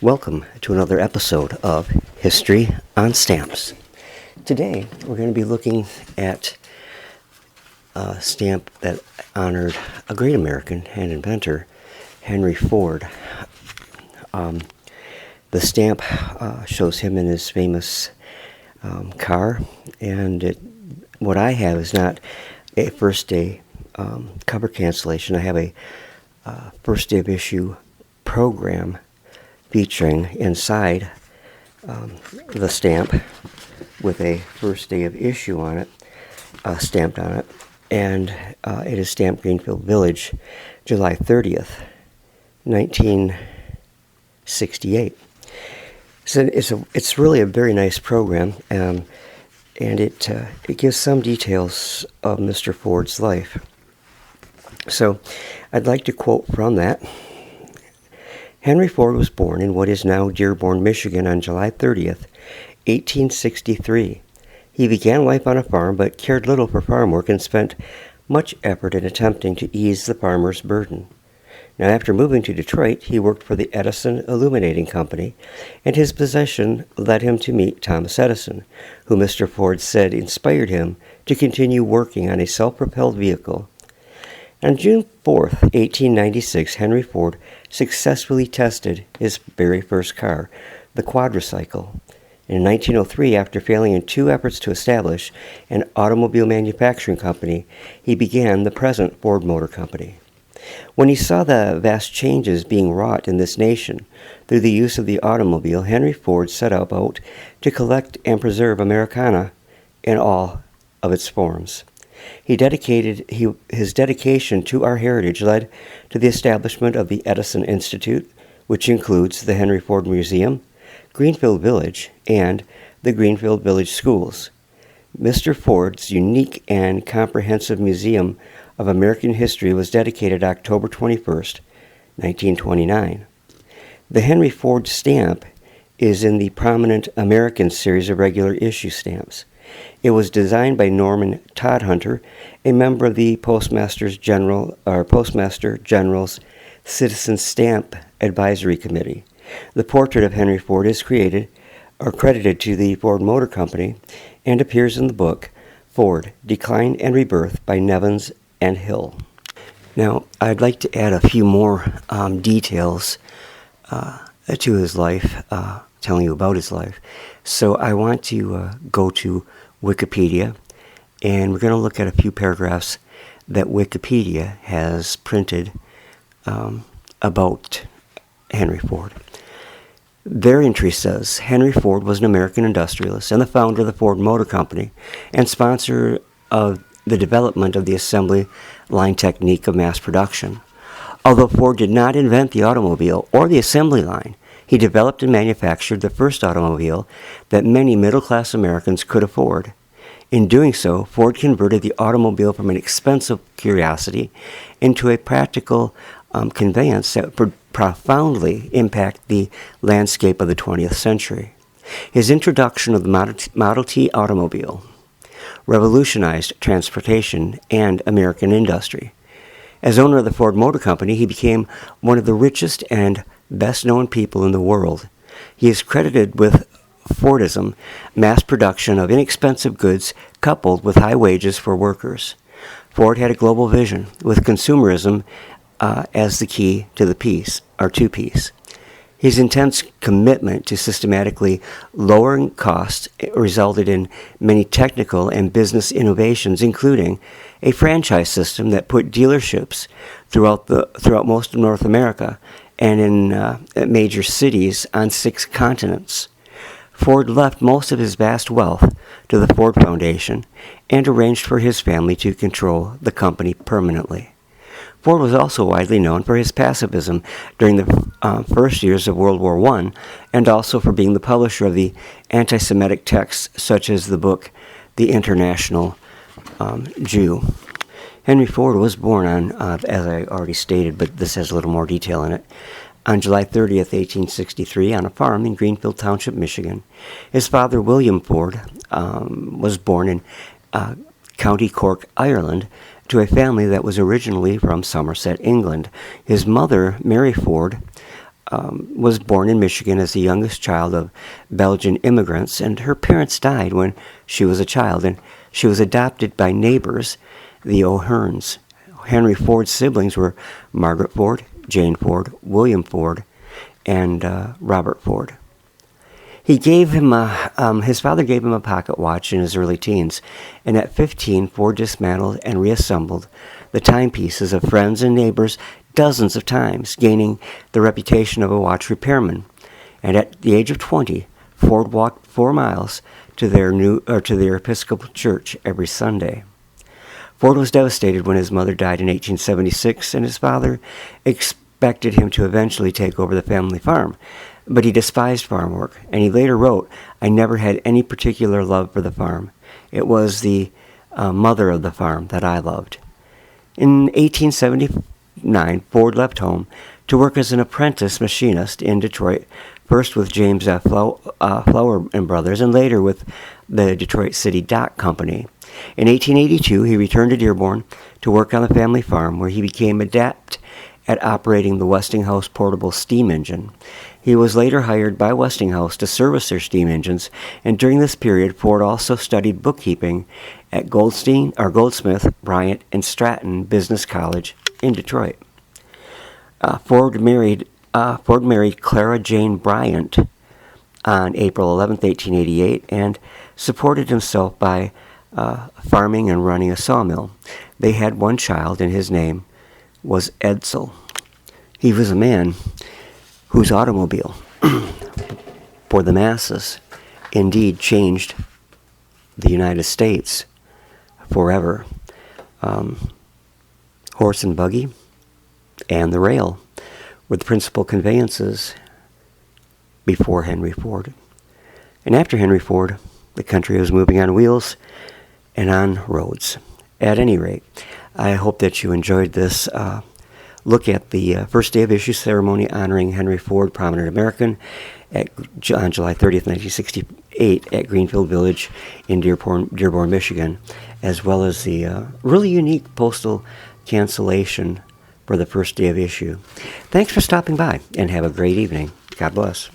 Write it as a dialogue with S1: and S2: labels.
S1: Welcome to another episode of History on Stamps. Today we're going to be looking at a stamp that honored a great American and inventor, Henry Ford. The stamp shows him in his famous car, and what I have is not a first day cover cancellation. I have a first day of issue program featuring inside the stamp with a first day of issue on it, stamped on it, and it is stamped Greenfield Village, July 30th, 1968. So it's really a very nice program, and it gives some details of Mr. Ford's life. So I'd like to quote from that. Henry Ford was born in what is now Dearborn, Michigan on July 30th, 1863. He began life on a farm but cared little for farm work and spent much effort in attempting to ease the farmer's burden. Now, after moving to Detroit, he worked for the Edison Illuminating Company, and his position led him to meet Thomas Edison, who Mr. Ford said inspired him to continue working on a self-propelled vehicle. On June 4th, 1896, Henry Ford successfully tested his very first car, the quadricycle. In 1903, after failing in two efforts to establish an automobile manufacturing company, he began the present Ford Motor Company. When he saw the vast changes being wrought in this nation through the use of the automobile, Henry Ford set about to collect and preserve Americana in all of its forms. His dedication to our heritage led to the establishment of the Edison Institute, which includes the Henry Ford Museum, Greenfield Village, and the Greenfield Village Schools. Mr. Ford's unique and comprehensive Museum of American History was dedicated October 21st, 1929. The Henry Ford stamp is in the prominent American series of regular issue stamps. It was designed by Norman Todhunter, a member of the Postmaster General's Citizen Stamp Advisory Committee. The portrait of Henry Ford is credited to the Ford Motor Company and appears in the book Ford, Decline and Rebirth by Nevins and Hill. Now, I'd like to add a few more details to his life, telling you about his life. So I want to go to Wikipedia, and we're going to look at a few paragraphs that Wikipedia has printed about Henry Ford. Their entry says, Henry Ford was an American industrialist and the founder of the Ford Motor Company and sponsor of the development of the assembly line technique of mass production. Although Ford did not invent the automobile or the assembly line, he developed and manufactured the first automobile that many middle-class Americans could afford. In doing so, Ford converted the automobile from an expensive curiosity into a practical conveyance that would profoundly impact the landscape of the 20th century. His introduction of the Model T automobile revolutionized transportation and American industry. As owner of the Ford Motor Company, he became one of the richest and best-known people in the world. He is credited with Fordism, mass production of inexpensive goods coupled with high wages for workers. Ford had a global vision, with consumerism as the key to the two-piece. His intense commitment to systematically lowering costs resulted in many technical and business innovations, including a franchise system that put dealerships throughout most of North America and in major cities on 6 continents. Ford left most of his vast wealth to the Ford Foundation and arranged for his family to control the company permanently. Ford was also widely known for his pacifism during the first years of World War I, and also for being the publisher of the anti-Semitic texts such as the book The International Jew. Henry Ford was born on, as I already stated, but this has a little more detail in it, on July 30th, 1863, on a farm in Greenfield Township, Michigan. His father, William Ford, was born in County Cork, Ireland, to a family that was originally from Somerset, England. His mother, Mary Ford, was born in Michigan as the youngest child of Belgian immigrants, and her parents died when she was a child, and she was adopted by neighbors, the O'Hearns. Henry Ford's siblings were Margaret Ford, Jane Ford, William Ford, and Robert Ford. His father gave him a pocket watch in his early teens, and at 15, Ford dismantled and reassembled the timepieces of friends and neighbors dozens of times, gaining the reputation of a watch repairman. And at the age of 20, Ford walked 4 miles to their Episcopal church every Sunday. Ford was devastated when his mother died in 1876, and his father expected him to eventually take over the family farm. But he despised farm work, and he later wrote, "I never had any particular love for the farm. It was the mother of the farm that I loved." In 1879, Ford left home to work as an apprentice machinist in Detroit, first with James F. Flower and Brothers, and later with the Detroit City Dock Company. In 1882, he returned to Dearborn to work on the family farm, where he became adept at operating the Westinghouse portable steam engine. He was later hired by Westinghouse to service their steam engines, and during this period, Ford also studied bookkeeping at Goldsmith, Bryant, and Stratton Business College in Detroit. Ford married Clara Jane Bryant on April 11, 1888, and supported himself by farming and running a sawmill. They had one child, and his name was Edsel. He was a man whose automobile, for the masses, indeed changed the United States forever. Horse and buggy and the rail were the principal conveyances before Henry Ford. And after Henry Ford, the country was moving on wheels and on roads. At any rate, I hope that you enjoyed this look at the first day of issue ceremony honoring Henry Ford, prominent American, on July 30th, 1968 at Greenfield Village in Dearborn, Michigan, as well as the really unique postal cancellation for the first day of issue. Thanks for stopping by, and have a great evening. God bless.